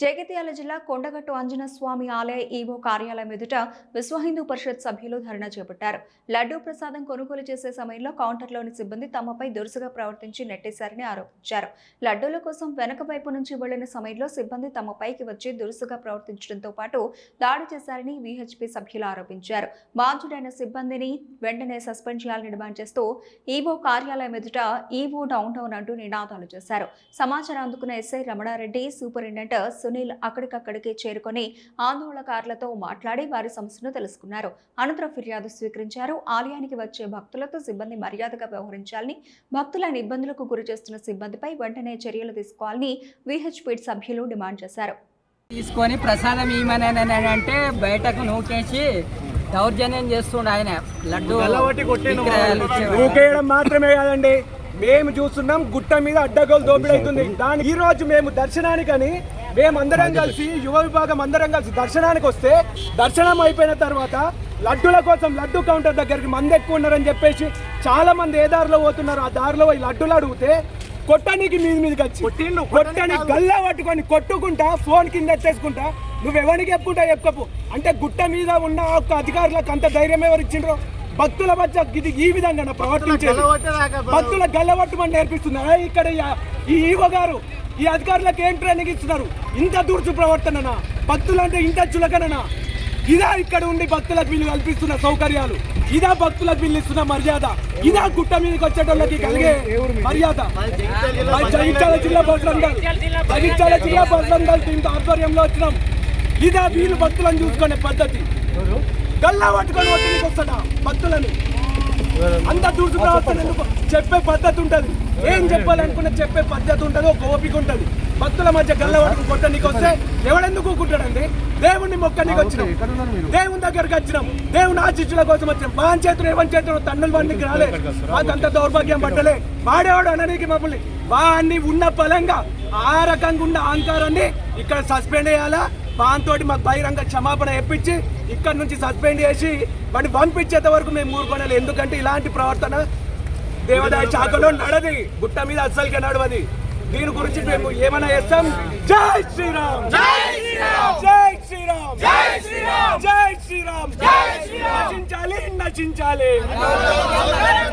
జగిత్యాల జిల్లా కొండగట్టు ఆంజనేయ స్వామి ఆలయ ఈవో కార్యాలయం ఎదుట విశ్వ హిందూ పరిషత్ సభ్యులు ధర్నా చేపట్టారు. లడ్డూ ప్రసాదం కొనుగోలు చేసే సమయంలో కౌంటర్లోని సిబ్బంది తమపై దురుసుగా ప్రవర్తించి నెట్టేశారని ఆరోపించారు. లడ్డూల కోసం వెనక వైపు నుంచి వెళ్లిన సమయంలో సిబ్బంది తమపైకి వచ్చి దురుసుగా ప్రవర్తించడంతో పాటు దాడి చేశారని విహెచ్పి సభ్యులు ఆరోపించారు. బాధ్యుడైన సిబ్బందిని వెంటనే సస్పెండ్ చేయాలని డిమాండ్ చేస్తూ ఈవో కార్యాలయం ఎదుట ఈవో డౌన్ టౌన్ అంటూ నినాదాలు చేశారు. సమాచారం అందుకున్న ఎస్ఐ రమణారెడ్డి, సూపరింటెండెంట్ సునీల్ అక్కడికక్కడికి చేరుకొని ఆందోళనకారులతో మాట్లాడి వారి సమస్యను తెలుసుకున్నారు. అనంతరం ఫిర్యాదు స్వీకరించారు. ఆలయానికి వచ్చే భక్తులతో సిబ్బంది మర్యాదగా వ్యవహరించాలని, భక్తులను ఇబ్బందులకు గురి చేస్తున్న సిబ్బందిపై వెంటనే చర్యలు తీసుకోవాలని విహెచ్పి సభ్యులు డిమాండ్ చేశారు. తీసుకొని ప్రసాదం ఏమనంటే బయటకు నూకేసి దౌర్జన్యం చేస్తుండే ఆయన. లడ్డు నూకేయడం మాత్రమే కాదండి, మేము చూస్తున్నాం గుట్ట మీద అడ్డగోలు దోపిడీ అవుతుంది. దాని ఈ రోజు మేము దర్శనానికని మేమందరం కలిసి యువ విభాగం అందరం కలిసి దర్శనానికి వస్తే, దర్శనం అయిపోయిన తర్వాత లడ్డుల కోసం లడ్డు కౌంటర్ దగ్గరికి మంది ఎక్కువ ఉన్నారని చెప్పేసి చాలా మంది ఏ దారిలో పోతున్నారు, ఆ దారిలో ఈ లడ్డులు అడిగితే కొట్టడానికి మీదకి వచ్చి కొట్టడానికి గల్లా పట్టుకొని కొట్టుకుంటా ఫోన్ కింద ఎత్తేసుకుంటా నువ్వెవరికి చెప్పుకుంటా చెప్పు అంటే గుట్ట మీద ఉన్న ఒక అధికారులకు అంత ధైర్యం ఎవరు ఇచ్చిండ్రో? భక్తుల మధ్య ఇది ఈ విధంగా ప్రవర్తించేది, భక్తుల గల్లబట్టుమని నేర్పిస్తున్నారా ఇక్కడ ఈ ఈవో గారు? ఈ అధికారులకు ఏం ట్రైనింగ్ ఇస్తున్నారు? ఇంత దూర్చు ప్రవర్తననా? భక్తులంటే ఇంత చులకననా? ఇదా ఇక్కడ ఉండి భక్తులకు వీళ్ళు కల్పిస్తున్న సౌకర్యాలు? ఇదా భక్తులకు వీళ్ళు ఇస్తున్న మర్యాద? ఇదా గుట్ట మీదకి వచ్చేటోళ్ళకి కలిగే మర్యాద? జగిత్యాల జిల్లా బజరంగల్ దీంతో ఆధ్వర్యంలో వచ్చినాం. ఇదా వీళ్ళు భక్తులను చూసుకునే పద్ధతి? గల్లా పట్టుకొని ఒత్తిడికి వస్తాడా భక్తులను? అంత దూర్చు ప్రవర్తన ఎందుకు? చెప్పే పద్ధతి ఉంటుంది, ఏం చెప్పాలనుకున్న చెప్పే పద్ధతి ఉంటుంది, ఒక ఓపిక ఉంటుంది. భక్తుల మధ్య గల్ల పట్టుకుని కొట్టడానికి వస్తే ఎవడెందుకు కూకుంటాడండి? దేవుణ్ణి మొక్కనికి వచ్చినాం, దేవుని దగ్గరికి వచ్చినాం, దేవుని ఆశీస్సుల కోసం వచ్చినాం. వాన్ చేతులు ఎవరి చేతులు తండ్రులు వాడికి రాలే, మాకంత దౌర్భాగ్యం పట్టలే. వాడేవాడు అనడానికి మమ్మల్ని వాడిని ఉన్న పలంగా ఆ రకంగా ఉన్న అహంకారాన్ని ఇక్కడ సస్పెండ్ చేయాలా? వాంతో మాకు బహిరంగ క్షమాపణ చెప్పించి ఇక్కడ నుంచి సస్పెండ్ చేసి వాడిని పంపించేంత వరకు మేము ఊరుకోవాలి. ఎందుకంటే ఇలాంటి ప్రవర్తన దేవాదాయ శాఖలో నడది, గుట్ట మీద అస్సలుగా నడవది. దీని గురించి మేము ఏమైనా చేస్తాం. జై శ్రీరామ్, జై శ్రీరామ్, జై శ్రీరామ్, జై శ్రీరామ్, జై శ్రీరామ్, నశించాలి, నశించాలి.